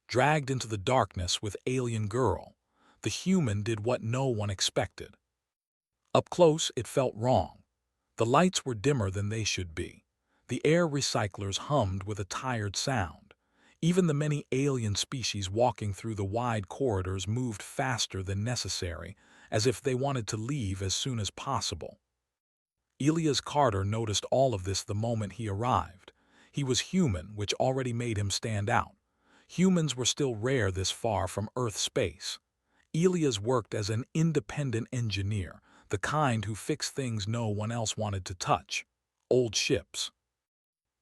dragged into the darkness with alien girl. The human did what no one expected. Up close, it felt wrong. The lights were dimmer than they should be. The air recyclers hummed with a tired sound. Even the many alien species walking through the wide corridors moved faster than necessary, as if they wanted to leave as soon as possible. Elias Carter noticed all of this the moment he arrived. He was human, which already made him stand out. Humans were still rare this far from Earth space. Elias worked as an independent engineer, the kind who fixed things no one else wanted to touch. Old ships,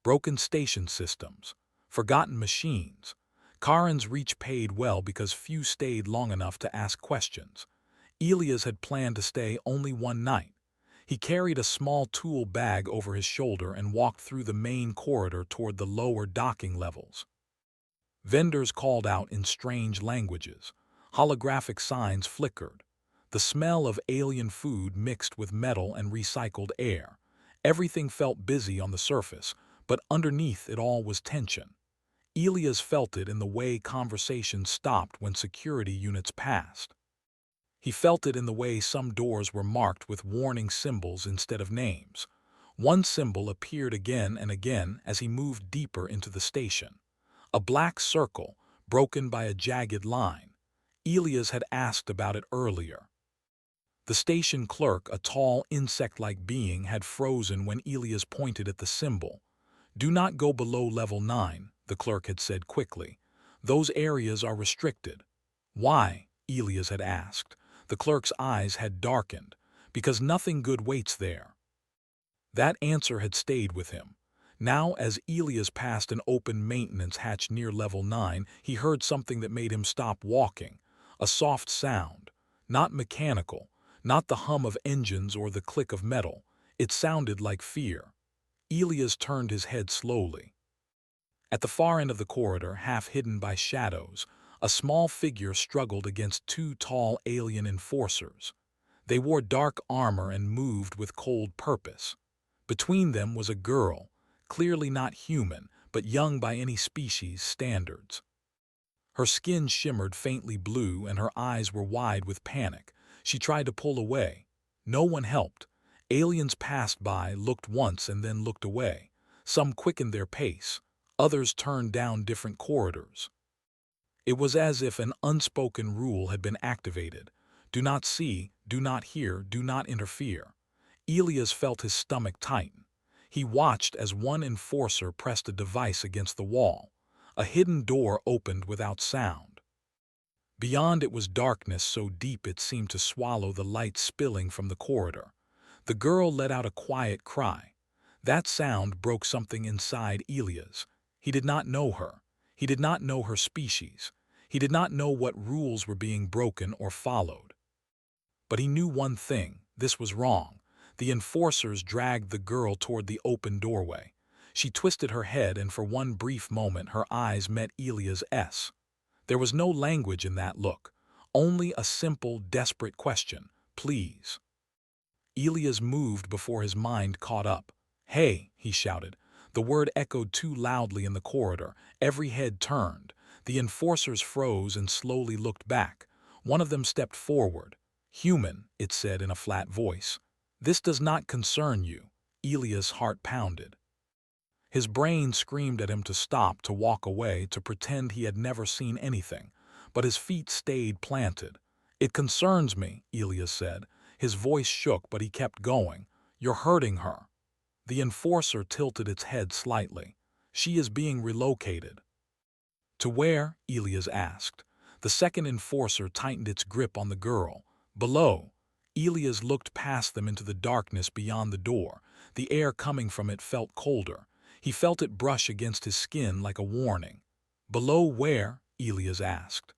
broken station systems, forgotten machines. Karen's reach paid well because few stayed long enough to ask questions. Elias had planned to stay only one night. He carried a small tool bag over his shoulder and walked through the main corridor toward the lower docking levels. Vendors called out in strange languages. Holographic signs flickered. The smell of alien food mixed with metal and recycled air. Everything felt busy on the surface, but underneath it all was tension. Elias felt it in the way conversations stopped when security units passed. He felt it in the way some doors were marked with warning symbols instead of names. One symbol appeared again and again as he moved deeper into the station. A black circle, broken by a jagged line. Elias had asked about it earlier. The station clerk, a tall, insect-like being, had frozen when Elias pointed at the symbol. "Do not go below level 9, the clerk had said quickly. "Those areas are restricted." "Why?" Elias had asked. The clerk's eyes had darkened. "Because nothing good waits there." That answer had stayed with him. Now, as Elias passed an open maintenance hatch near level 9, he heard something that made him stop walking. A soft sound. Not mechanical, not the hum of engines or the click of metal. It sounded like fear. Elias turned his head slowly. At the far end of the corridor, half hidden by shadows, a small figure struggled against two tall alien enforcers. They wore dark armor and moved with cold purpose. Between them was a girl, clearly not human, but young by any species standards. Her skin shimmered faintly blue and her eyes were wide with panic. She tried to pull away. No one helped. Aliens passed by, looked once and then looked away. Some quickened their pace. Others turned down different corridors. It was as if an unspoken rule had been activated. Do not see, do not hear, do not interfere. Elias felt his stomach tighten. He watched as one enforcer pressed a device against the wall. A hidden door opened without sound. Beyond it was darkness so deep it seemed to swallow the light spilling from the corridor. The girl let out a quiet cry. That sound broke something inside Elias. He did not know her. He did not know her species. He did not know what rules were being broken or followed. But he knew one thing: this was wrong. The enforcers dragged the girl toward the open doorway. She twisted her head, and for one brief moment her eyes met Elias's. There was no language in that look, only a simple, desperate question: "Please." Elias moved before his mind caught up. "Hey," he shouted. The word echoed too loudly in the corridor. Every head turned. The enforcers froze and slowly looked back. One of them stepped forward. "Human," it said in a flat voice. "This does not concern you." Elias' heart pounded. His brain screamed at him to stop, to walk away, to pretend he had never seen anything. But his feet stayed planted. "It concerns me," Elias said. His voice shook, but he kept going. "You're hurting her." The enforcer tilted its head slightly. "She is being relocated." "To where?" Elias asked. The second enforcer tightened its grip on the girl. "Below." Elias looked past them into the darkness beyond the door. The air coming from it felt colder. He felt it brush against his skin like a warning. "Below where?" Elias asked.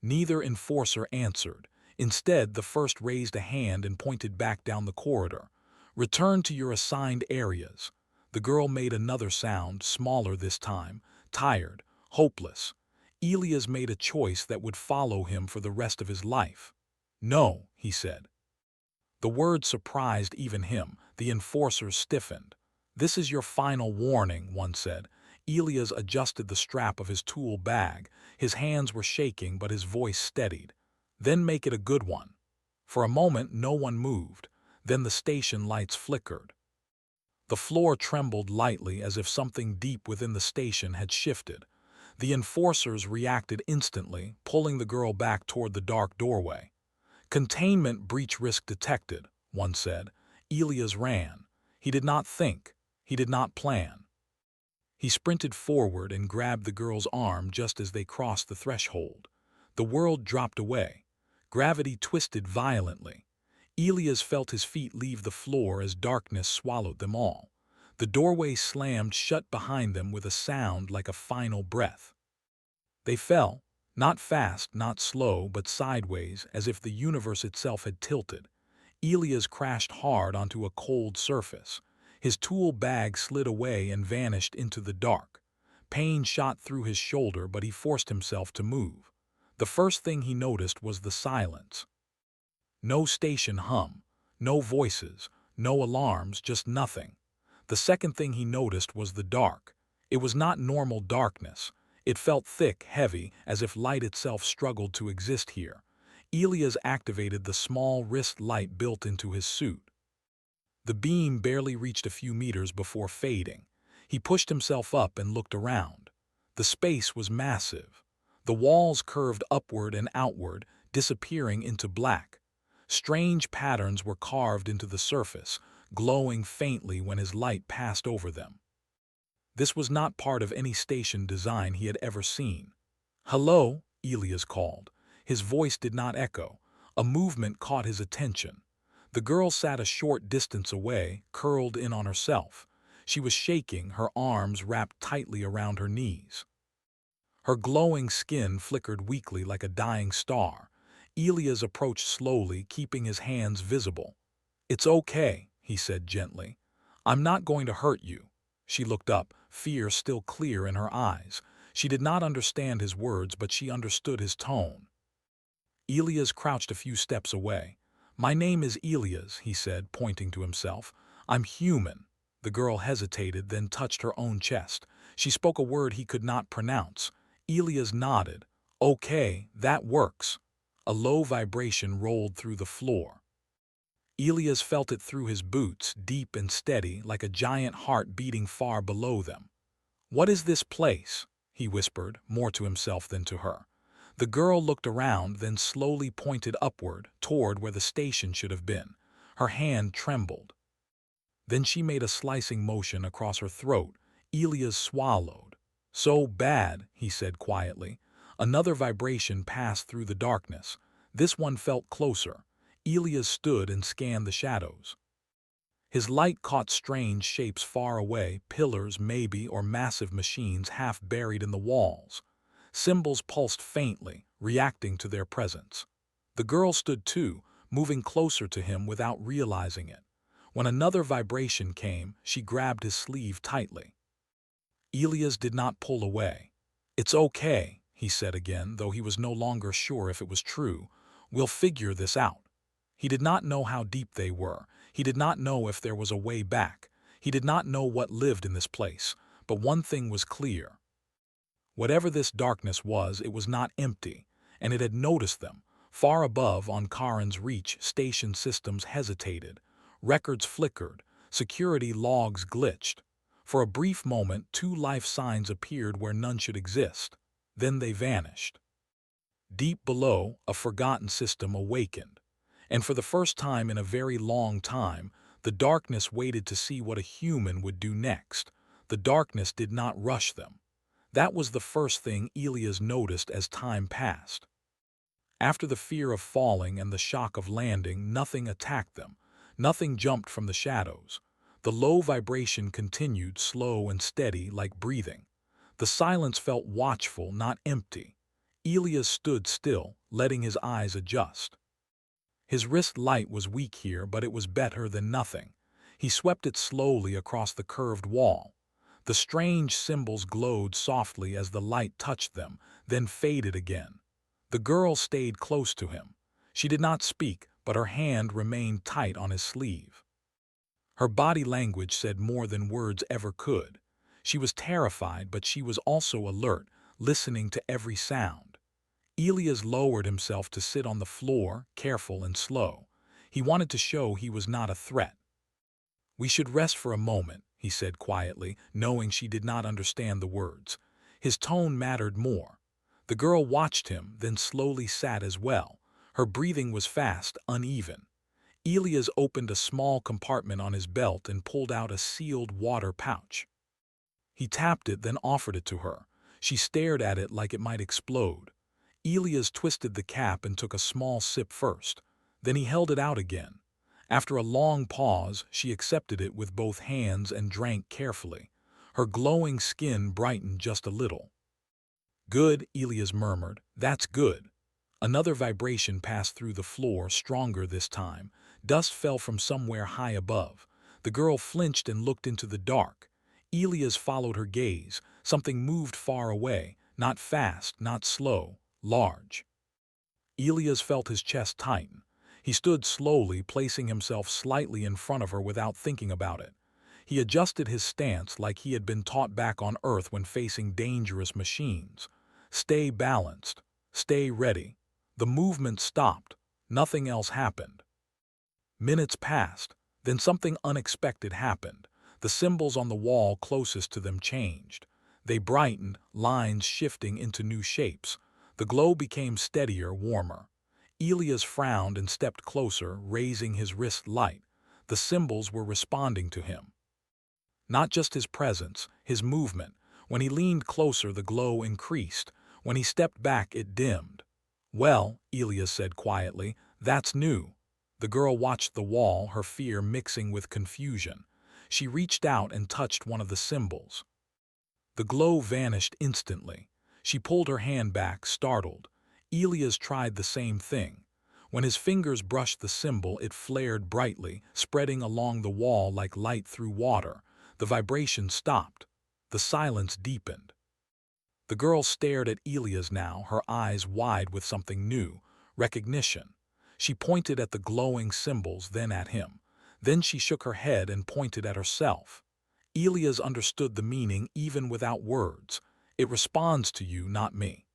Neither enforcer answered. Instead, the first raised a hand and pointed back down the corridor. "Return to your assigned areas." The girl made another sound, smaller this time, tired, hopeless. Elias made a choice that would follow him for the rest of his life. "No," he said. The word surprised even him. The enforcers stiffened. "This is your final warning," one said. Elias adjusted the strap of his tool bag. His hands were shaking, but his voice steadied. "Then make it a good one." For a moment, no one moved. Then the station lights flickered. The floor trembled lightly as if something deep within the station had shifted. The enforcers reacted instantly, pulling the girl back toward the dark doorway. "Containment breach risk detected," one said. Elias ran. He did not think. He did not plan. He sprinted forward and grabbed the girl's arm just as they crossed the threshold. The world dropped away. Gravity twisted violently. Elias felt his feet leave the floor as darkness swallowed them all. The doorway slammed shut behind them with a sound like a final breath. They fell, not fast, not slow, but sideways, as if the universe itself had tilted. Elias crashed hard onto a cold surface. His tool bag slid away and vanished into the dark. Pain shot through his shoulder, but he forced himself to move. The first thing he noticed was the silence. No station hum, no voices, no alarms, just nothing. The second thing he noticed was the dark. It was not normal darkness. It felt thick, heavy, as if light itself struggled to exist here. Elias activated the small wrist light built into his suit. The beam barely reached a few meters before fading. He pushed himself up and looked around. The space was massive. The walls curved upward and outward, disappearing into black. Strange patterns were carved into the surface, glowing faintly when his light passed over them. This was not part of any station design he had ever seen. "Hello," Elias called. His voice did not echo. A movement caught his attention. The girl sat a short distance away, curled in on herself. She was shaking, her arms wrapped tightly around her knees. Her glowing skin flickered weakly like a dying star. Elias approached slowly, keeping his hands visible. "It's okay," he said gently. "I'm not going to hurt you." She looked up, fear still clear in her eyes. She did not understand his words, but she understood his tone. Elias crouched a few steps away. "My name is Elias," he said, pointing to himself. "I'm human." The girl hesitated, then touched her own chest. She spoke a word he could not pronounce. Elias nodded. "Okay, that works." A low vibration rolled through the floor. Elias felt it through his boots, deep and steady, like a giant heart beating far below them. "What is this place?" he whispered, more to himself than to her. The girl looked around, then slowly pointed upward, toward where the station should have been. Her hand trembled. Then she made a slicing motion across her throat. Elias swallowed. "So bad," he said quietly. Another vibration passed through the darkness. This one felt closer. Elias stood and scanned the shadows. His light caught strange shapes far away, pillars maybe, or massive machines half buried in the walls. Symbols pulsed faintly, reacting to their presence. The girl stood too, moving closer to him without realizing it. When another vibration came, she grabbed his sleeve tightly. Elias did not pull away. "It's okay," he said again, though he was no longer sure if it was true. "We'll figure this out." He did not know how deep they were. He did not know if there was a way back. He did not know what lived in this place. But one thing was clear. Whatever this darkness was, it was not empty, and it had noticed them. Far above, on Karen's reach, station systems hesitated. Records flickered. Security logs glitched. For a brief moment, two life signs appeared where none should exist. Then they vanished. Deep below, a forgotten system awakened. And for the first time in a very long time, the darkness waited to see what a human would do next. The darkness did not rush them. That was the first thing Elias noticed as time passed. After the fear of falling and the shock of landing, nothing attacked them. Nothing jumped from the shadows. The low vibration continued, slow and steady, like breathing. The silence felt watchful, not empty. Elias stood still, letting his eyes adjust. His wrist light was weak here, but it was better than nothing. He swept it slowly across the curved wall. The strange symbols glowed softly as the light touched them, then faded again. The girl stayed close to him. She did not speak, but her hand remained tight on his sleeve. Her body language said more than words ever could. She was terrified, but she was also alert, listening to every sound. Elias lowered himself to sit on the floor, careful and slow. He wanted to show he was not a threat. "We should rest for a moment," he said quietly, knowing she did not understand the words. His tone mattered more. The girl watched him, then slowly sat as well. Her breathing was fast, uneven. Elias opened a small compartment on his belt and pulled out a sealed water pouch. He tapped it, then offered it to her. She stared at it like it might explode. Elias twisted the cap and took a small sip first. Then he held it out again. After a long pause, she accepted it with both hands and drank carefully. Her glowing skin brightened just a little. "Good," Elias murmured. "That's good." Another vibration passed through the floor, stronger this time. Dust fell from somewhere high above. The girl flinched and looked into the dark. Elias followed her gaze. Something moved far away, not fast, not slow, large. Elias felt his chest tighten. He stood slowly, placing himself slightly in front of her without thinking about it. He adjusted his stance like he had been taught back on Earth when facing dangerous machines. Stay balanced. Stay ready. The movement stopped. Nothing else happened. Minutes passed. Then something unexpected happened. The symbols on the wall closest to them changed. They brightened, lines shifting into new shapes. The glow became steadier, warmer. Elias frowned and stepped closer, raising his wrist light. The symbols were responding to him. Not just his presence, his movement. When he leaned closer, the glow increased. When he stepped back, it dimmed. "Well," Elias said quietly, "that's new." The girl watched the wall, her fear mixing with confusion. She reached out and touched one of the symbols. The glow vanished instantly. She pulled her hand back, startled. Elias tried the same thing. When his fingers brushed the symbol, it flared brightly, spreading along the wall like light through water. The vibration stopped. The silence deepened. The girl stared at Elias now, her eyes wide with something new, recognition. She pointed at the glowing symbols, then at him. Then she shook her head and pointed at herself. Elias understood the meaning even without words. "It responds to you, not me."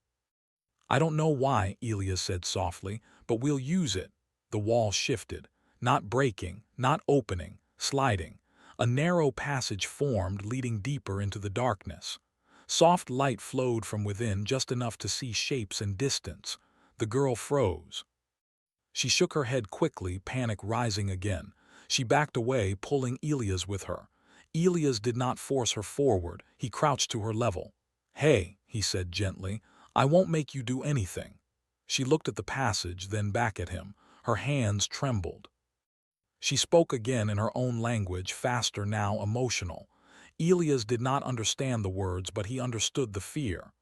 "I don't know why," Elias said softly, "but we'll use it." The wall shifted, not breaking, not opening, sliding. A narrow passage formed, leading deeper into the darkness. Soft light flowed from within, just enough to see shapes and distance. The girl froze. She shook her head quickly, panic rising again. She backed away, pulling Elias with her. Elias did not force her forward. He crouched to her level. "Hey," he said gently, "I won't make you do anything." She looked at the passage, then back at him. Her hands trembled. She spoke again in her own language, faster now, emotional. Elias did not understand the words, but he understood the fear.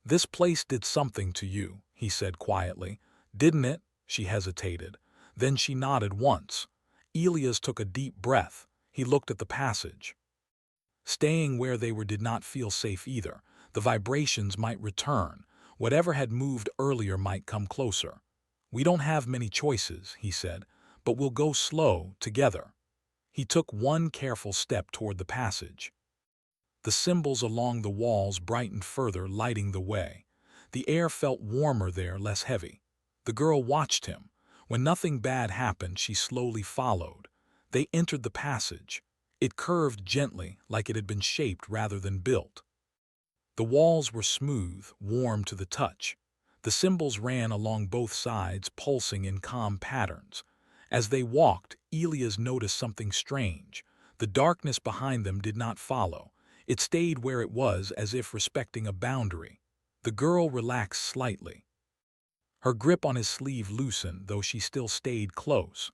"This place did something to you," he said quietly. "Didn't it?" She hesitated. Then she nodded once. Elias took a deep breath. He looked at the passage. Staying where they were did not feel safe either. The vibrations might return. Whatever had moved earlier might come closer. "We don't have many choices," he said, "but we'll go slow, together." He took one careful step toward the passage. The symbols along the walls brightened further, lighting the way. The air felt warmer there, less heavy. The girl watched him. When nothing bad happened, she slowly followed. They entered the passage. It curved gently, like it had been shaped rather than built. The walls were smooth, warm to the touch. The symbols ran along both sides, pulsing in calm patterns. As they walked, Elias noticed something strange. The darkness behind them did not follow. It stayed where it was, as if respecting a boundary. The girl relaxed slightly. Her grip on his sleeve loosened, though she still stayed close.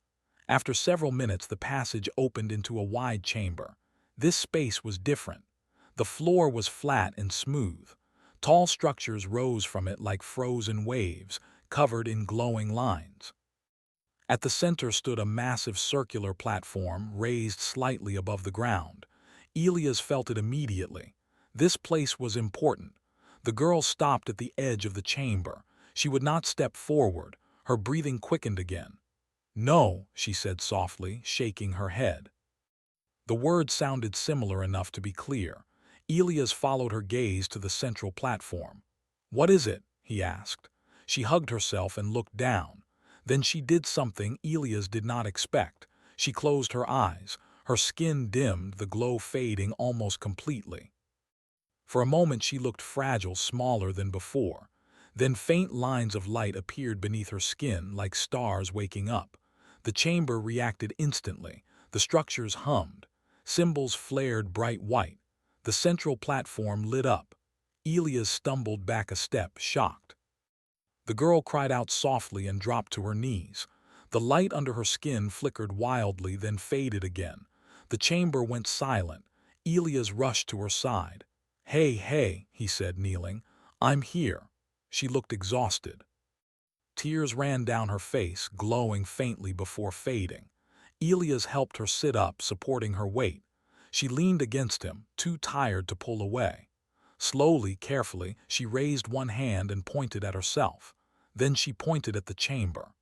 After several minutes, the passage opened into a wide chamber. This space was different. The floor was flat and smooth. Tall structures rose from it like frozen waves, covered in glowing lines. At the center stood a massive circular platform, raised slightly above the ground. Elias felt it immediately. This place was important. The girl stopped at the edge of the chamber. She would not step forward. Her breathing quickened again. "No," she said softly, shaking her head. The words sounded similar enough to be clear. Elias followed her gaze to the central platform. "What is it?" he asked. She hugged herself and looked down. Then she did something Elias did not expect. She closed her eyes. Her skin dimmed, the glow fading almost completely. For a moment she looked fragile, smaller than before. Then faint lines of light appeared beneath her skin, like stars waking up. The chamber reacted instantly. The structures hummed. Symbols flared bright white. The central platform lit up. Elias stumbled back a step, shocked. The girl cried out softly and dropped to her knees. The light under her skin flickered wildly, then faded again. The chamber went silent. Elias rushed to her side. "Hey, hey," he said, kneeling. "I'm here." She looked exhausted. Tears ran down her face, glowing faintly before fading. Elias helped her sit up, supporting her weight. She leaned against him, too tired to pull away. Slowly, carefully, she raised one hand and pointed at herself. Then she pointed at the chamber.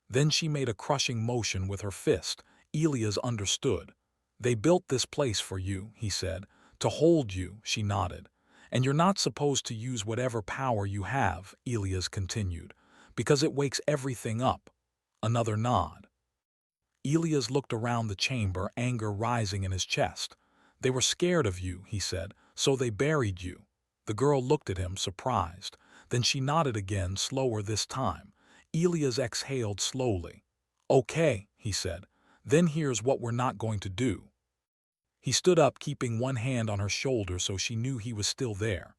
Then she made a crushing motion with her fist. Elias understood. "They built this place for you," he said. "To hold you," she nodded. "And you're not supposed to use whatever power you have," Elias continued, "because it wakes everything up." Another nod. Elias looked around the chamber, anger rising in his chest. "They were scared of you," he said, "so they buried you." The girl looked at him, surprised. Then she nodded again, slower this time. Elias exhaled slowly. "Okay," he said. "Then here's what we're not going to do." He stood up, keeping one hand on her shoulder so she knew he was still there.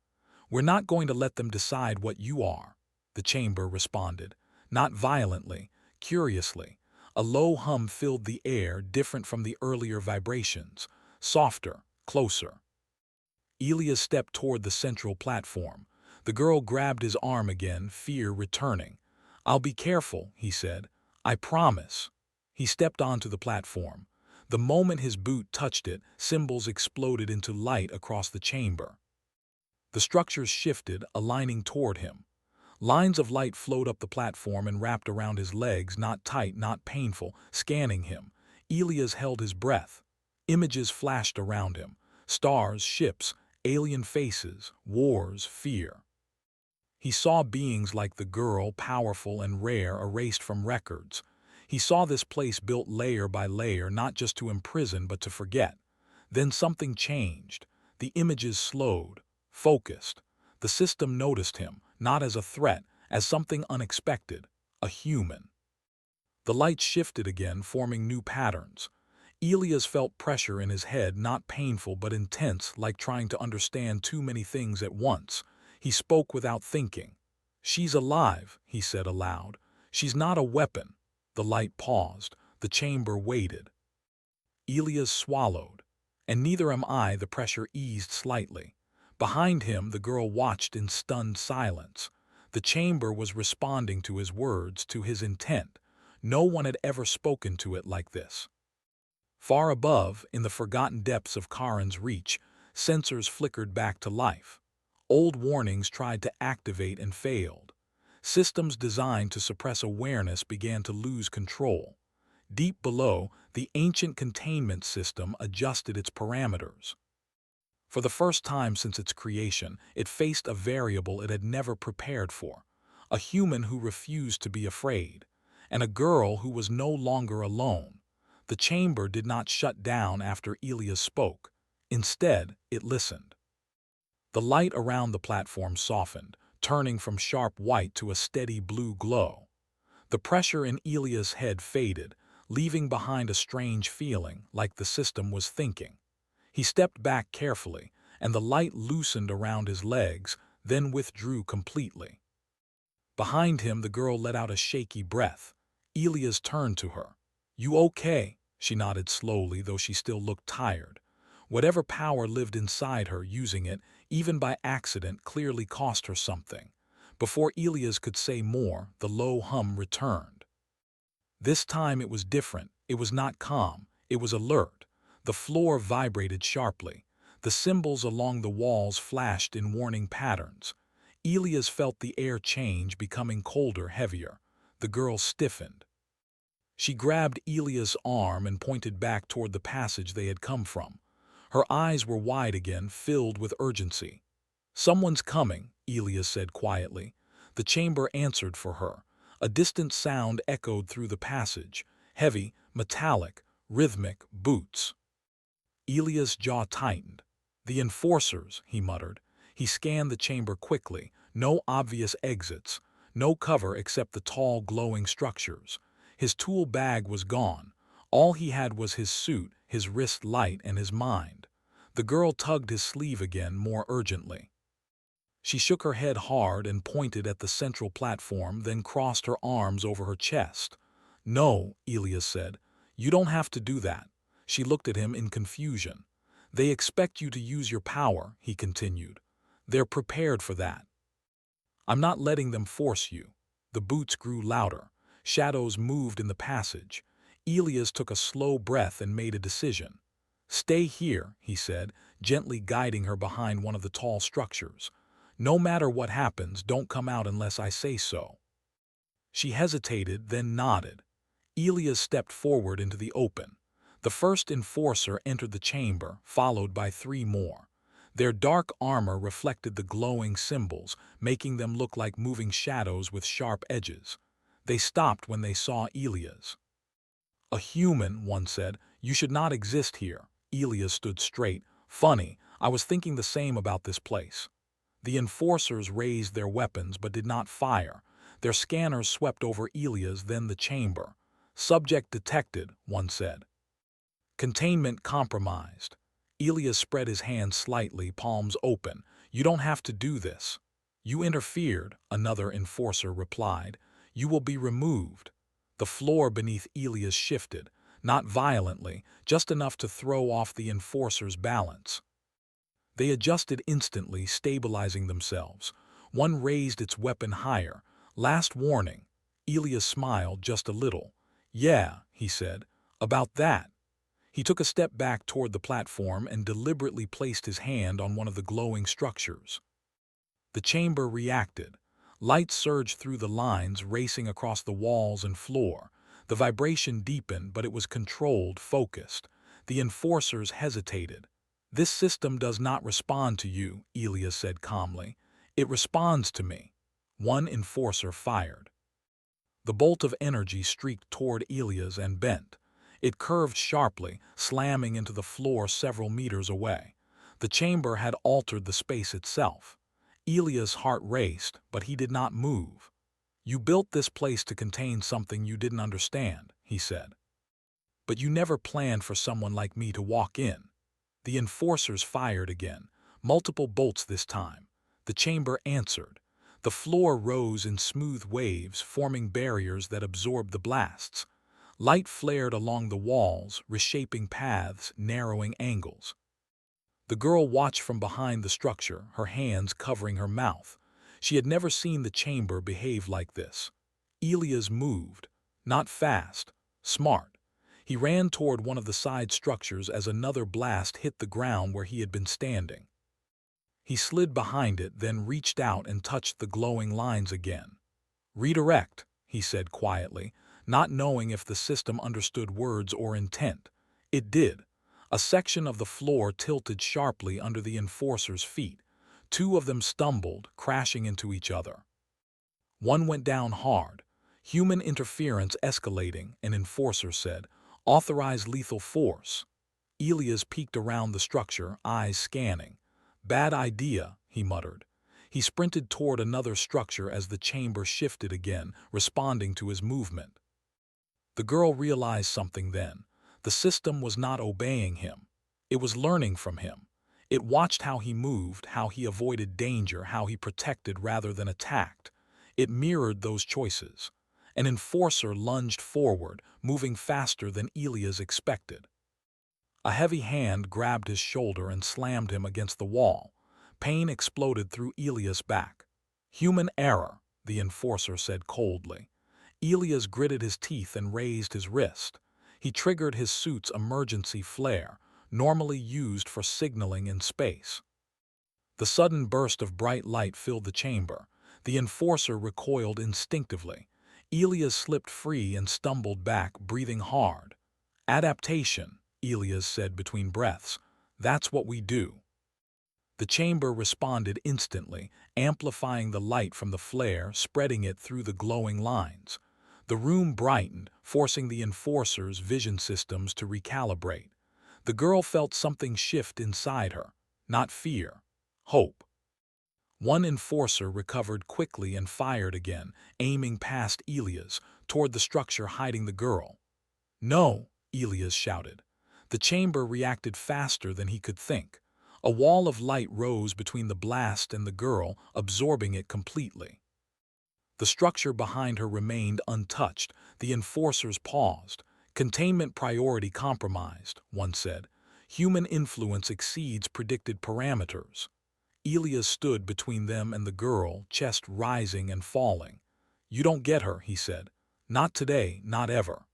"We're not going to let them decide what you are," the chamber responded. Not violently, curiously. A low hum filled the air, different from the earlier vibrations. Softer, closer. Elias stepped toward the central platform. The girl grabbed his arm again, fear returning. "I'll be careful," he said. "I promise." He stepped onto the platform. The moment his boot touched it, symbols exploded into light across the chamber. The structures shifted, aligning toward him. Lines of light flowed up the platform and wrapped around his legs, not tight, not painful, scanning him. Elias held his breath. Images flashed around him. Stars, ships, alien faces, wars, fear. He saw beings like the girl, powerful and rare, erased from records. He saw this place built layer by layer, not just to imprison but to forget. Then something changed. The images slowed, focused. The system noticed him, not as a threat, as something unexpected, a human. The light shifted again, forming new patterns. Elias felt pressure in his head, not painful but intense, like trying to understand too many things at once. He spoke without thinking. "She's alive," he said aloud. "She's not a weapon." The light paused. The chamber waited. Elias swallowed. "And neither am I," the pressure eased slightly. Behind him, the girl watched in stunned silence. The chamber was responding to his words, to his intent. No one had ever spoken to it like this. Far above, in the forgotten depths of Karen's reach, sensors flickered back to life. Old warnings tried to activate and failed. Systems designed to suppress awareness began to lose control. Deep below, the ancient containment system adjusted its parameters. For the first time since its creation, it faced a variable it had never prepared for. A human who refused to be afraid. And a girl who was no longer alone. The chamber did not shut down after Elias spoke. Instead, it listened. The light around the platform softened, turning from sharp white to a steady blue glow. The pressure in Elias' head faded, leaving behind a strange feeling, like the system was thinking. He stepped back carefully, and the light loosened around his legs, then withdrew completely. Behind him, the girl let out a shaky breath. Elias turned to her. "You okay?" She nodded slowly, though she still looked tired. Whatever power lived inside her, using it, even by accident, clearly cost her something. Before Elias could say more, the low hum returned. This time it was different. It was not calm. It was alert. The floor vibrated sharply. The symbols along the walls flashed in warning patterns. Elias felt the air change, becoming colder, heavier. The girl stiffened. She grabbed Elias' arm and pointed back toward the passage they had come from. Her eyes were wide again, filled with urgency. "Someone's coming," Elias said quietly. The chamber answered for her. A distant sound echoed through the passage. Heavy, metallic, rhythmic boots. Elias' jaw tightened. "The enforcers," he muttered. He scanned the chamber quickly. No obvious exits. No cover except the tall, glowing structures. His tool bag was gone. All he had was his suit, his wrist light, and his mind. The girl tugged his sleeve again, more urgently. She shook her head hard and pointed at the central platform, then crossed her arms over her chest. "No," Elias said. "You don't have to do that." She looked at him in confusion. "They expect you to use your power," he continued. "They're prepared for that. I'm not letting them force you." The boots grew louder. Shadows moved in the passage. Elias took a slow breath and made a decision. "Stay here," he said, gently guiding her behind one of the tall structures. "No matter what happens, don't come out unless I say so." She hesitated, then nodded. Elias stepped forward into the open. The first enforcer entered the chamber, followed by 3 more. Their dark armor reflected the glowing symbols, making them look like moving shadows with sharp edges. They stopped when they saw Elias. "A human," one said. "You should not exist here." Elias stood straight. "Funny, I was thinking the same about this place." The enforcers raised their weapons but did not fire. Their scanners swept over Elias, then the chamber. "Subject detected," one said. "Containment compromised." Elias spread his hands slightly, palms open. "You don't have to do this." "You interfered," another enforcer replied. "You will be removed." The floor beneath Elias shifted, not violently, just enough to throw off the enforcer's balance. They adjusted instantly, stabilizing themselves. One raised its weapon higher. "Last warning." Elias smiled just a little. "Yeah," he said, "about that." He took a step back toward the platform and deliberately placed his hand on one of the glowing structures. The chamber reacted. Light surged through the lines, racing across the walls and floor. The vibration deepened, but it was controlled, focused. The enforcers hesitated. "This system does not respond to you," Elias said calmly. "It responds to me." One enforcer fired. The bolt of energy streaked toward Elias and bent. It curved sharply, slamming into the floor several meters away. The chamber had altered the space itself. Elias' heart raced, but he did not move. "You built this place to contain something you didn't understand," he said. "But you never planned for someone like me to walk in." The enforcers fired again, multiple bolts this time. The chamber answered. The floor rose in smooth waves, forming barriers that absorbed the blasts. Light flared along the walls, reshaping paths, narrowing angles. The girl watched from behind the structure, her hands covering her mouth. She had never seen the chamber behave like this. Elias moved. Not fast, smart. He ran toward one of the side structures as another blast hit the ground where he had been standing. He slid behind it, then reached out and touched the glowing lines again. "Redirect," he said quietly, not knowing if the system understood words or intent. It did. A section of the floor tilted sharply under the enforcer's feet. 2 of them stumbled, crashing into each other. One went down hard. "Human interference escalating," an enforcer said. "Authorize lethal force." Elias peeked around the structure, eyes scanning. "Bad idea," he muttered. He sprinted toward another structure as the chamber shifted again, responding to his movement. The girl realized something then. The system was not obeying him. It was learning from him. It watched how he moved, how he avoided danger, how he protected rather than attacked. It mirrored those choices. An enforcer lunged forward, moving faster than Elias expected. A heavy hand grabbed his shoulder and slammed him against the wall. Pain exploded through Elias' back. "Human error," the enforcer said coldly. Elias gritted his teeth and raised his wrist. He triggered his suit's emergency flare, normally used for signaling in space. The sudden burst of bright light filled the chamber. The enforcer recoiled instinctively. Elias slipped free and stumbled back, breathing hard. "Adaptation," Elias said between breaths. That's what we do. The chamber responded instantly, amplifying the light from the flare, spreading it through the glowing lines. The room brightened, forcing the enforcer's vision systems to recalibrate. The girl felt something shift inside her. Not fear. Hope. One enforcer recovered quickly and fired again, aiming past Elias, toward the structure hiding the girl. "No!" Elias shouted. The chamber reacted faster than he could think. A wall of light rose between the blast and the girl, absorbing it completely. The structure behind her remained untouched. The enforcers paused. "Containment priority compromised," one said. "Human influence exceeds predicted parameters." Elias stood between them and the girl, chest rising and falling. "You don't get her," he said. "Not today, not ever."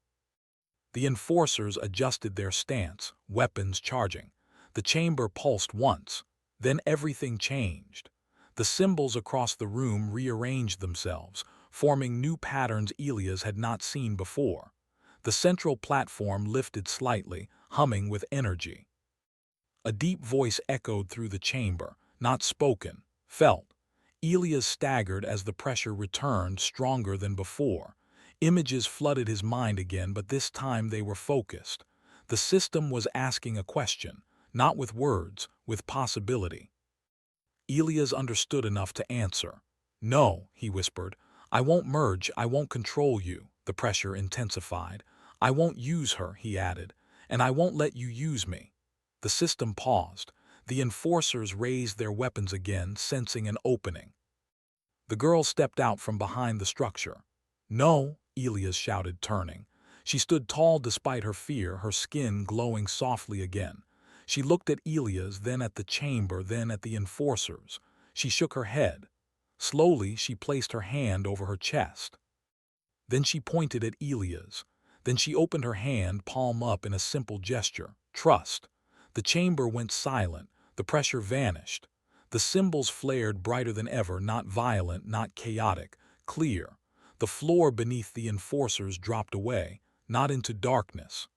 The enforcers adjusted their stance, weapons charging. The chamber pulsed once. Then everything changed. The symbols across the room rearranged themselves, forming new patterns Elias had not seen before. The central platform lifted slightly, humming with energy. A deep voice echoed through the chamber, not spoken, felt. Elias staggered as the pressure returned, stronger than before. Images flooded his mind again, but this time they were focused. The system was asking a question, not with words, with possibility. Elias understood enough to answer. "No," he whispered. "I won't merge, I won't control you." The pressure intensified. "I won't use her," he added, "and I won't let you use me." The system paused. The enforcers raised their weapons again, sensing an opening. The girl stepped out from behind the structure. "No," Elias shouted, turning. She stood tall despite her fear, her skin glowing softly again. She looked at Elias, then at the chamber, then at the enforcers. She shook her head. Slowly, she placed her hand over her chest. Then she pointed at Elias. Then she opened her hand, palm up, in a simple gesture. "Trust." The chamber went silent. The pressure vanished. The symbols flared brighter than ever, not violent, not chaotic, clear. The floor beneath the enforcers dropped away, not into darkness,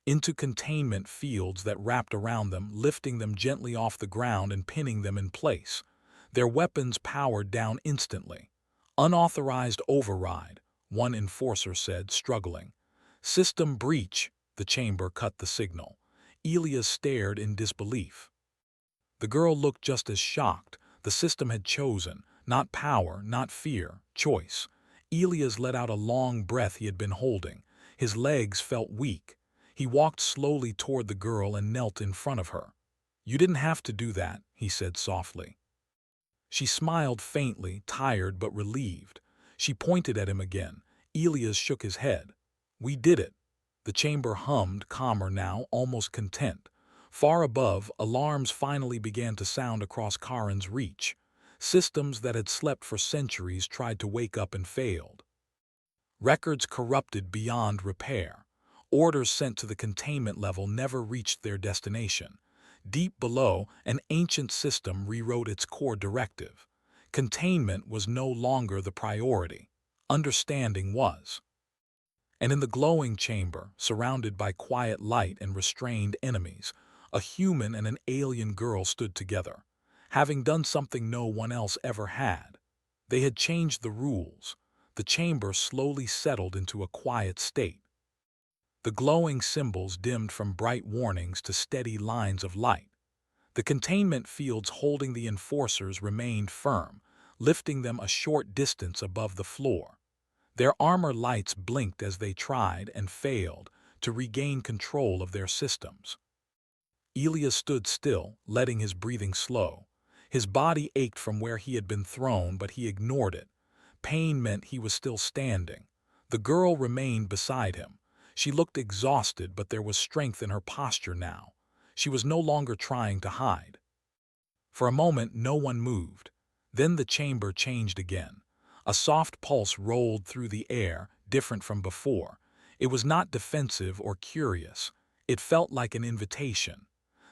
into containment fields that wrapped around them, lifting them gently off the ground and pinning them in place. Their weapons powered down instantly. "Unauthorized override," one enforcer said, struggling. "System breach," the chamber cut the signal. Elias stared in disbelief. The girl looked just as shocked. The system had chosen, not power, not fear, choice. Elias let out a long breath he had been holding. His legs felt weak. He walked slowly toward the girl and knelt in front of her. "You didn't have to do that," he said softly. She smiled faintly, tired but relieved. She pointed at him again. Elias shook his head. "We did it." The chamber hummed, calmer now, almost content. Far above, alarms finally began to sound across Karen's reach. Systems that had slept for centuries tried to wake up and failed. Records corrupted beyond repair. Orders sent to the containment level never reached their destination. Deep below, an ancient system rewrote its core directive. Containment was no longer the priority. Understanding was. And in the glowing chamber, surrounded by quiet light and restrained enemies, a human and an alien girl stood together, having done something no one else ever had. They had changed the rules. The chamber slowly settled into a quiet state. The glowing symbols dimmed from bright warnings to steady lines of light. The containment fields holding the enforcers remained firm, lifting them a short distance above the floor. Their armor lights blinked as they tried and failed to regain control of their systems. Elias stood still, letting his breathing slow. His body ached from where he had been thrown, but he ignored it. Pain meant he was still standing. The girl remained beside him. She looked exhausted, but there was strength in her posture now. She was no longer trying to hide. For a moment, no one moved. Then the chamber changed again. A soft pulse rolled through the air, different from before. It was not defensive or curious. It felt like an invitation.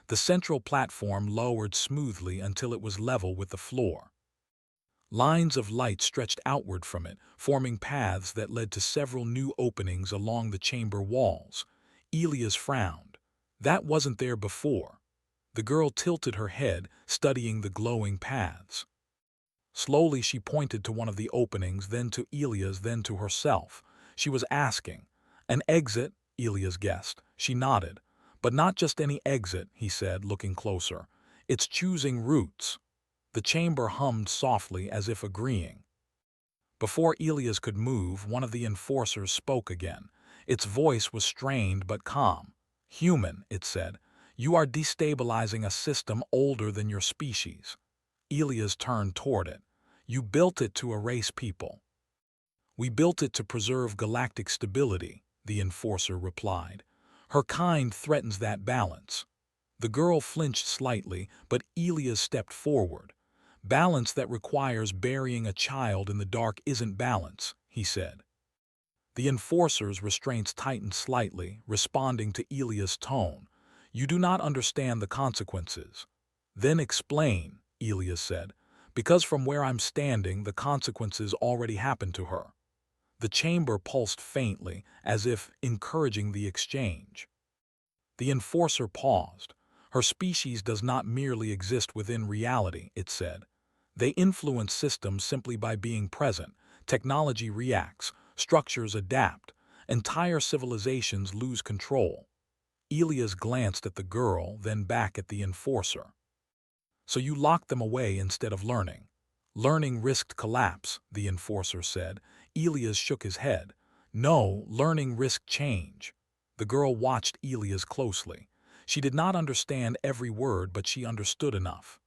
The central platform lowered smoothly until it was level with the floor. Lines of light stretched outward from it, forming paths that led to several new openings along the chamber walls. Elias frowned. That wasn't there before. The girl tilted her head, studying the glowing paths. Slowly she pointed to one of the openings, then to Elias, then to herself. She was asking. An exit? Elias guessed. She nodded. But not just any exit, he said, looking closer. It's choosing routes. The chamber hummed softly as if agreeing. Before Elias could move, one of the enforcers spoke again. Its voice was strained but calm. Human, it said, you are destabilizing a system older than your species. Elias turned toward it. You built it to erase people. We built it to preserve galactic stability, the enforcer replied. Her kind threatens that balance. The girl flinched slightly, but Elias stepped forward. Balance that requires burying a child in the dark isn't balance, he said. The enforcer's restraints tightened slightly, responding to Elias' tone. You do not understand the consequences. Then explain, Elias said, because from where I'm standing, the consequences already happened to her. The chamber pulsed faintly, as if encouraging the exchange. The enforcer paused. Her species does not merely exist within reality, it said. They influence systems simply by being present. Technology reacts, structures adapt, entire civilizations lose control. Elias glanced at the girl, then back at the enforcer. So you locked them away instead of learning. Learning risked collapse, the enforcer said. Elias shook his head. No, learning risked change. The girl watched Elias closely. She did not understand every word, but she understood enough.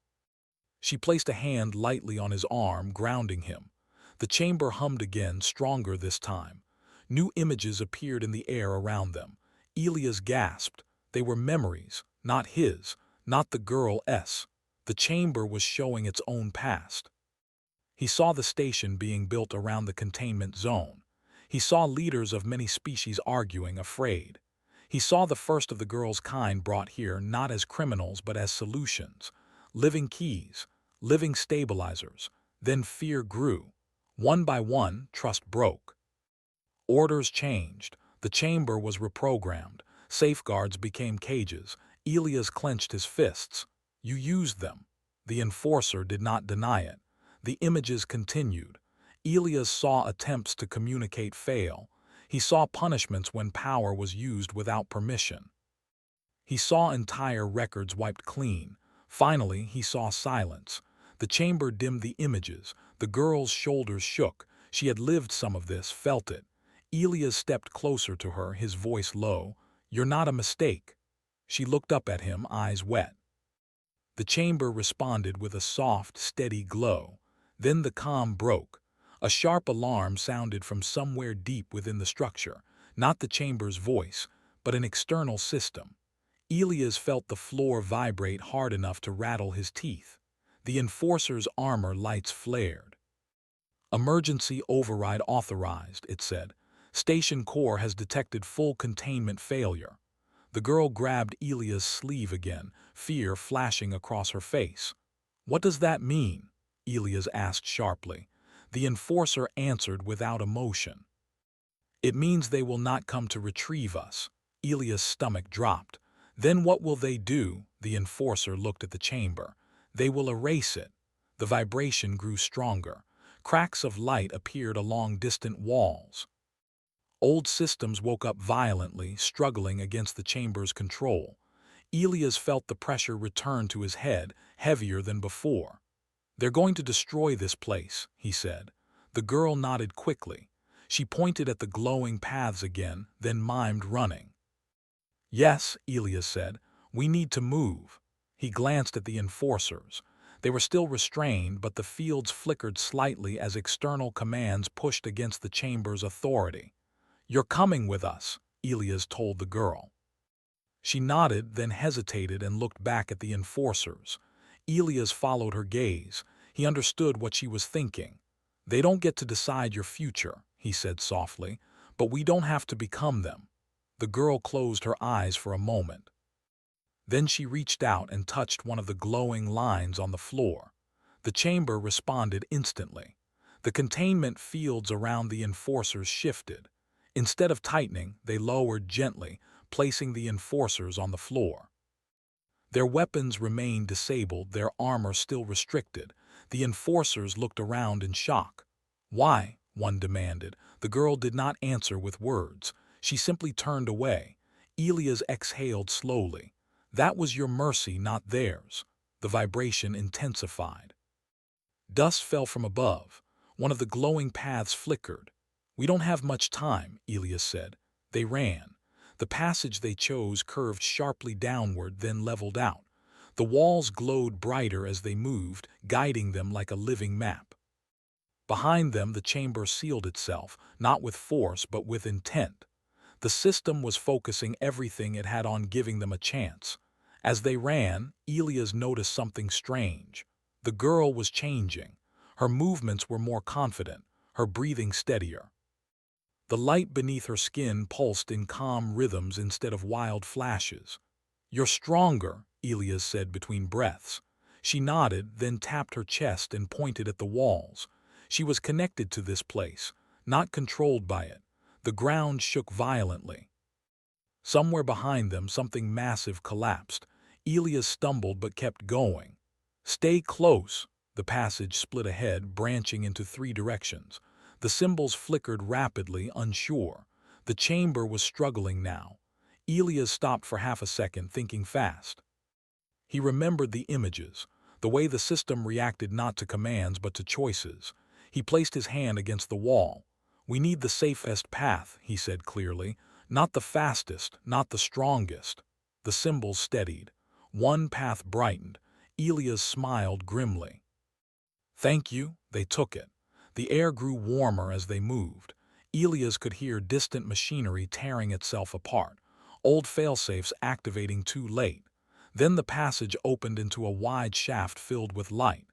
She placed a hand lightly on his arm, grounding him. The chamber hummed again, stronger this time. New images appeared in the air around them. Elias gasped. They were memories, not his, not the girl's. The chamber was showing its own past. He saw the station being built around the containment zone. He saw leaders of many species arguing, afraid. He saw the first of the girl's kind brought here not as criminals but as solutions. Living keys, living stabilizers. Then fear grew. One by one, trust broke. Orders changed. The chamber was reprogrammed. Safeguards became cages. Elias clenched his fists. You used them. The enforcer did not deny it. The images continued. Elias saw attempts to communicate fail. He saw punishments when power was used without permission. He saw entire records wiped clean. Finally, he saw silence. The chamber dimmed the images. The girl's shoulders shook. She had lived some of this, felt it. Elias stepped closer to her, his voice low. You're not a mistake. She looked up at him, eyes wet. The chamber responded with a soft, steady glow. Then the calm broke. A sharp alarm sounded from somewhere deep within the structure, not the chamber's voice, but an external system. Elias felt the floor vibrate hard enough to rattle his teeth. The enforcer's armor lights flared. Emergency override authorized, it said. Station core has detected full containment failure. The girl grabbed Elias' sleeve again, fear flashing across her face. What does that mean? Elias asked sharply. The enforcer answered without emotion. It means they will not come to retrieve us. Elias' stomach dropped. Then what will they do? The enforcer looked at the chamber. They will erase it. The vibration grew stronger. Cracks of light appeared along distant walls. Old systems woke up violently, struggling against the chamber's control. Elias felt the pressure return to his head, heavier than before. They're going to destroy this place, he said. The girl nodded quickly. She pointed at the glowing paths again, then mimed running. Yes, Elias said. We need to move. He glanced at the enforcers. They were still restrained, but the fields flickered slightly as external commands pushed against the chamber's authority. You're coming with us, Elias told the girl. She nodded, then hesitated and looked back at the enforcers. Elias followed her gaze. He understood what she was thinking. They don't get to decide your future, he said softly, but we don't have to become them. The girl closed her eyes for a moment. Then she reached out and touched one of the glowing lines on the floor. The chamber responded instantly. The containment fields around the enforcers shifted. Instead of tightening, they lowered gently, placing the enforcers on the floor. Their weapons remained disabled, their armor still restricted. The enforcers looked around in shock. "Why?" one demanded. The girl did not answer with words. She simply turned away. Elias exhaled slowly. "That was your mercy, not theirs." The vibration intensified. Dust fell from above. One of the glowing paths flickered. "We don't have much time," Elias said. They ran. The passage they chose curved sharply downward, then leveled out. The walls glowed brighter as they moved, guiding them like a living map. Behind them, the chamber sealed itself, not with force but with intent. The system was focusing everything it had on giving them a chance. As they ran, Elias noticed something strange. The girl was changing. Her movements were more confident, her breathing steadier. The light beneath her skin pulsed in calm rhythms instead of wild flashes. "You're stronger," Elias said between breaths. She nodded, then tapped her chest and pointed at the walls. She was connected to this place, not controlled by it. The ground shook violently. Somewhere behind them, something massive collapsed. Elias stumbled but kept going. "Stay close." The passage split ahead, branching into 3 directions. The symbols flickered rapidly, unsure. The chamber was struggling now. Elias stopped for half a second, thinking fast. He remembered the images, the way the system reacted not to commands but to choices. He placed his hand against the wall. "We need the safest path," he said clearly. "Not the fastest, not the strongest." The symbols steadied. One path brightened. Elias smiled grimly. "Thank you." They took it. The air grew warmer as they moved. Elias could hear distant machinery tearing itself apart, old failsafes activating too late. Then the passage opened into a wide shaft filled with light.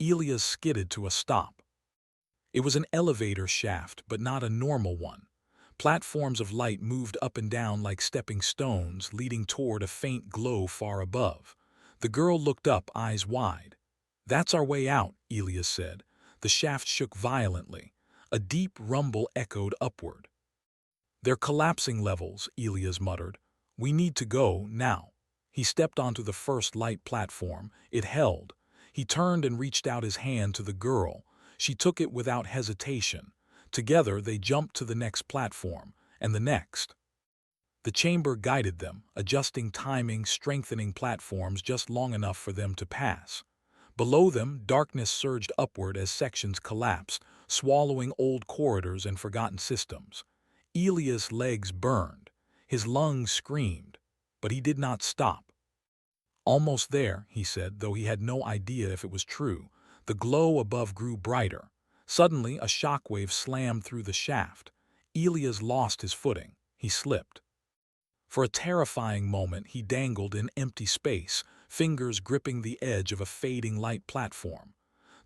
Elias skidded to a stop. It was an elevator shaft, but not a normal one. Platforms of light moved up and down like stepping stones, leading toward a faint glow far above. The girl looked up, eyes wide. "That's our way out," Elias said. The shaft shook violently. A deep rumble echoed upward. "They're collapsing levels," Elias muttered. "We need to go, now." He stepped onto the first light platform. It held. He turned and reached out his hand to the girl. She took it without hesitation. Together they jumped to the next platform, and the next. The chamber guided them, adjusting timing, strengthening platforms just long enough for them to pass. Below them, darkness surged upward as sections collapsed, swallowing old corridors and forgotten systems. Elias' legs burned. His lungs screamed. But he did not stop. "Almost there," he said, though he had no idea if it was true. The glow above grew brighter. Suddenly, a shockwave slammed through the shaft. Elias lost his footing. He slipped. For a terrifying moment, he dangled in empty space, fingers gripping the edge of a fading light platform.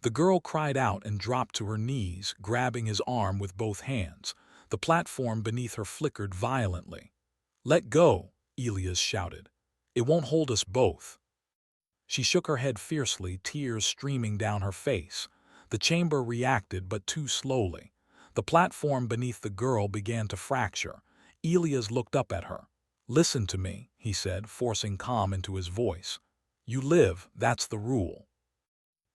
The girl cried out and dropped to her knees, grabbing his arm with both hands. The platform beneath her flickered violently. "Let go," Elias shouted. "It won't hold us both." She shook her head fiercely, tears streaming down her face. The chamber reacted, but too slowly. The platform beneath the girl began to fracture. Elias looked up at her. "Listen to me," he said, forcing calm into his voice. "You live, that's the rule."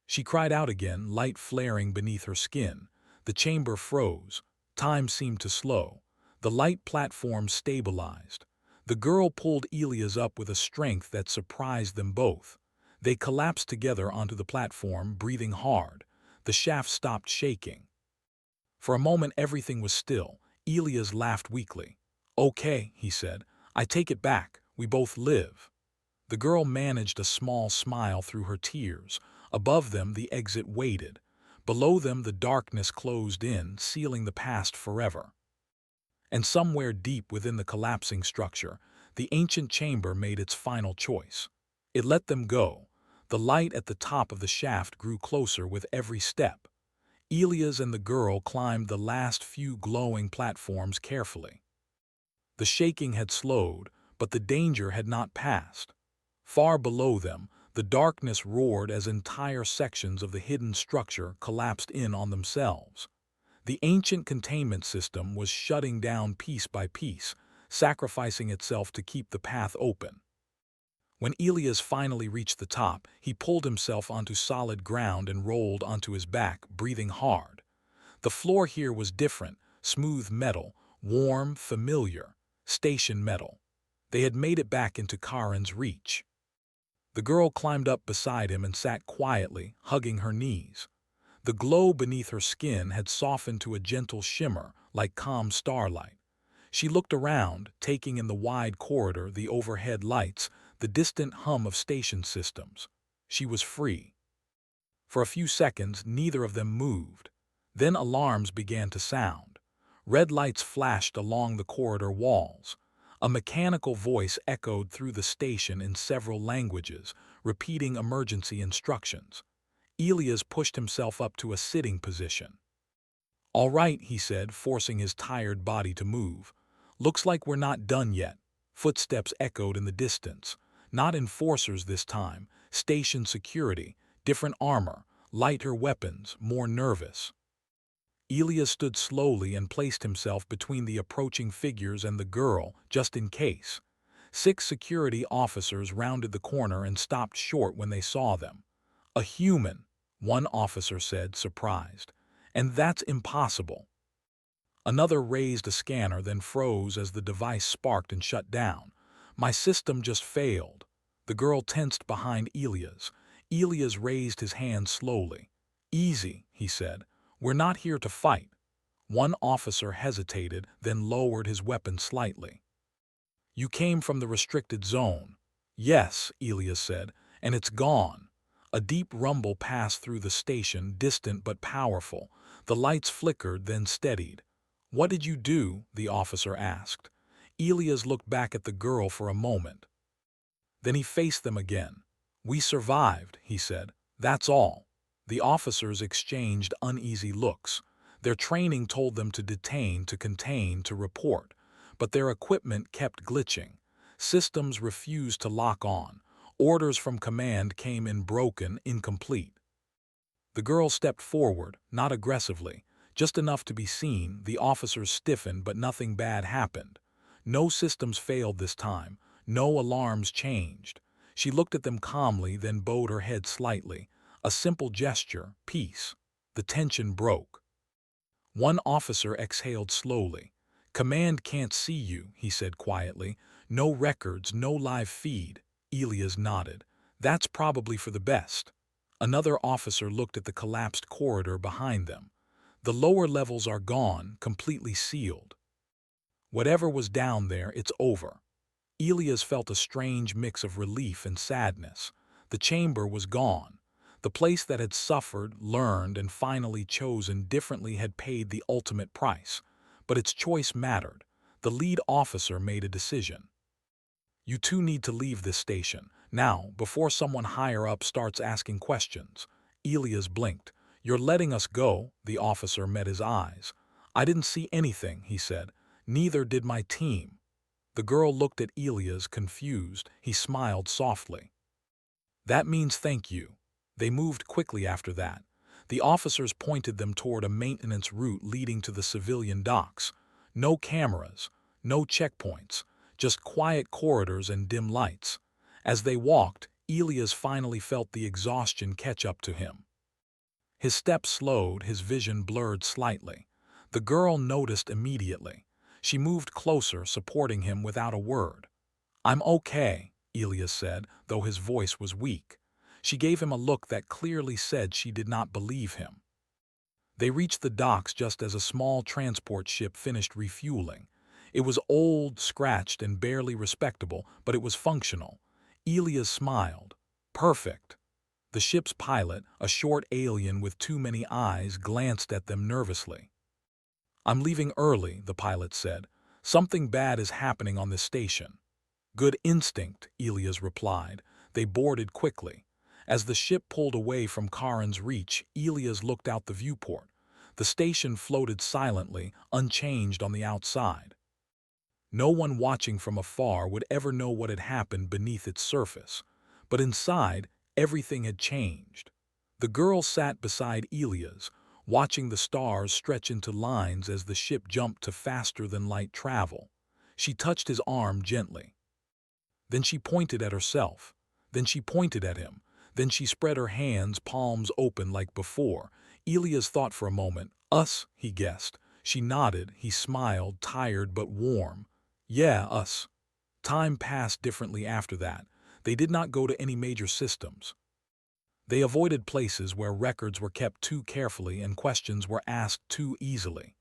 She cried out again, light flaring beneath her skin. The chamber froze. Time seemed to slow. The light platform stabilized. The girl pulled Elias up with a strength that surprised them both. They collapsed together onto the platform, breathing hard. The shaft stopped shaking. For a moment everything was still. Elias laughed weakly. "Okay," he said. "I take it back. We both live." The girl managed a small smile through her tears. Above them the exit waited. Below them the darkness closed in, sealing the past forever. And somewhere deep within the collapsing structure, the ancient chamber made its final choice. It let them go. The light at the top of the shaft grew closer with every step. Elias and the girl climbed the last few glowing platforms carefully. The shaking had slowed, but the danger had not passed. Far below them, the darkness roared as entire sections of the hidden structure collapsed in on themselves. The ancient containment system was shutting down piece by piece, sacrificing itself to keep the path open. When Elias finally reached the top, he pulled himself onto solid ground and rolled onto his back, breathing hard. The floor here was different, smooth metal, warm, familiar, station metal. They had made it back into Karen's reach. The girl climbed up beside him and sat quietly, hugging her knees. The glow beneath her skin had softened to a gentle shimmer, like calm starlight. She looked around, taking in the wide corridor, the overhead lights, the distant hum of station systems. She was free. For a few seconds, neither of them moved. Then alarms began to sound. Red lights flashed along the corridor walls. A mechanical voice echoed through the station in several languages, repeating emergency instructions. Elias pushed himself up to a sitting position. "All right," he said, forcing his tired body to move. "Looks like we're not done yet." Footsteps echoed in the distance. Not enforcers this time, station security, different armor, lighter weapons, more nervous. Elias stood slowly and placed himself between the approaching figures and the girl, just in case. 6 security officers rounded the corner and stopped short when they saw them. "A human," one officer said, surprised. "And that's impossible." Another raised a scanner, then froze as the device sparked and shut down. "My system just failed." The girl tensed behind Elias. Elias raised his hand slowly. "Easy," he said. "We're not here to fight." One officer hesitated, then lowered his weapon slightly. "You came from the restricted zone." "Yes," Elias said, "and it's gone." A deep rumble passed through the station, distant but powerful. The lights flickered, then steadied. "What did you do?" the officer asked. Elias looked back at the girl for a moment. Then he faced them again. "We survived," he said. "That's all." The officers exchanged uneasy looks. Their training told them to detain, to contain, to report. But their equipment kept glitching. Systems refused to lock on. Orders from command came in broken, incomplete. The girl stepped forward, not aggressively, just enough to be seen. The officers stiffened, but nothing bad happened. No systems failed this time. No alarms changed. She looked at them calmly, then bowed her head slightly. A simple gesture, peace. The tension broke. One officer exhaled slowly. "Command can't see you," he said quietly. "No records, no live feed." Elias nodded. "That's probably for the best." Another officer looked at the collapsed corridor behind them. "The lower levels are gone, completely sealed. Whatever was down there, it's over." Elias felt a strange mix of relief and sadness. The chamber was gone. The place that had suffered, learned, and finally chosen differently had paid the ultimate price. But its choice mattered. The lead officer made a decision. "You two need to leave this station, now, before someone higher up starts asking questions." Elias blinked. "You're letting us go?" The officer met his eyes. "I didn't see anything," he said. "Neither did my team." The girl looked at Elias, confused. He smiled softly. "That means thank you." They moved quickly after that. The officers pointed them toward a maintenance route leading to the civilian docks. No cameras, no checkpoints, just quiet corridors and dim lights. As they walked, Elias finally felt the exhaustion catch up to him. His steps slowed, his vision blurred slightly. The girl noticed immediately. She moved closer, supporting him without a word. "I'm okay," Elias said, though his voice was weak. She gave him a look that clearly said she did not believe him. They reached the docks just as a small transport ship finished refueling. It was old, scratched, and barely respectable, but it was functional. Elias smiled. "Perfect." The ship's pilot, a short alien with too many eyes, glanced at them nervously. "I'm leaving early," the pilot said. "Something bad is happening on this station." "Good instinct," Elias replied. They boarded quickly. As the ship pulled away from Karen's reach, Elias looked out the viewport. The station floated silently, unchanged on the outside. No one watching from afar would ever know what had happened beneath its surface. But inside, everything had changed. The girl sat beside Elias, watching the stars stretch into lines as the ship jumped to faster-than-light travel. She touched his arm gently. Then she pointed at herself. Then she pointed at him. Then she spread her hands, palms open like before. Elias thought for a moment. Us, he guessed. She nodded. He smiled, tired but warm. Yeah, us. Time passed differently after that. They did not go to any major systems. They avoided places where records were kept too carefully and questions were asked too easily.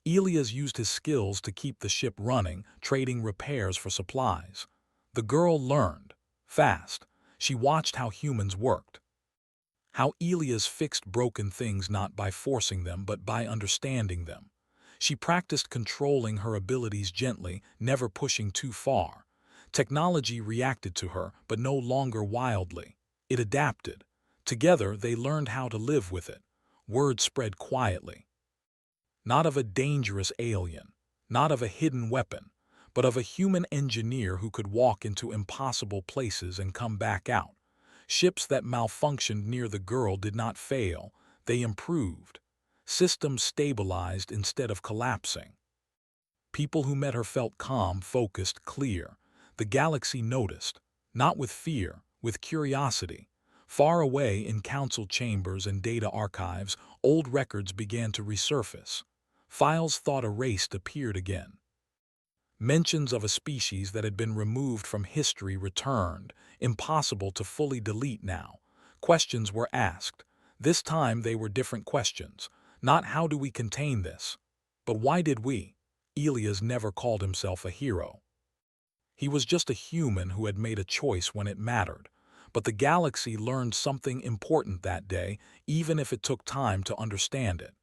Elias used his skills to keep the ship running, trading repairs for supplies. The girl learned. Fast. She watched how humans worked. How Elias fixed broken things not by forcing them but by understanding them. She practiced controlling her abilities gently, never pushing too far. Technology reacted to her, but no longer wildly. It adapted. Together, they learned how to live with it. Word spread quietly. Not of a dangerous alien, not of a hidden weapon, but of a human engineer who could walk into impossible places and come back out. Ships that malfunctioned near the girl did not fail, they improved. Systems stabilized instead of collapsing. People who met her felt calm, focused, clear. The galaxy noticed, not with fear, with curiosity. Far away in council chambers and data archives, old records began to resurface. Files thought erased appeared again. Mentions of a species that had been removed from history returned, impossible to fully delete now. Questions were asked. This time they were different questions. Not how do we contain this, but why did we? Elias never called himself a hero. He was just a human who had made a choice when it mattered. But the galaxy learned something important that day, even if it took time to understand it.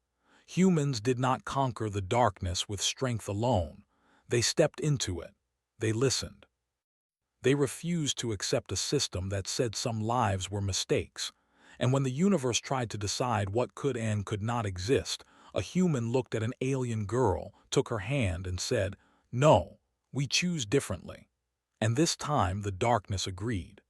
Humans did not conquer the darkness with strength alone. They stepped into it. They listened. They refused to accept a system that said some lives were mistakes. And when the universe tried to decide what could and could not exist, a human looked at an alien girl, took her hand and said, "No, we choose differently." And this time the darkness agreed.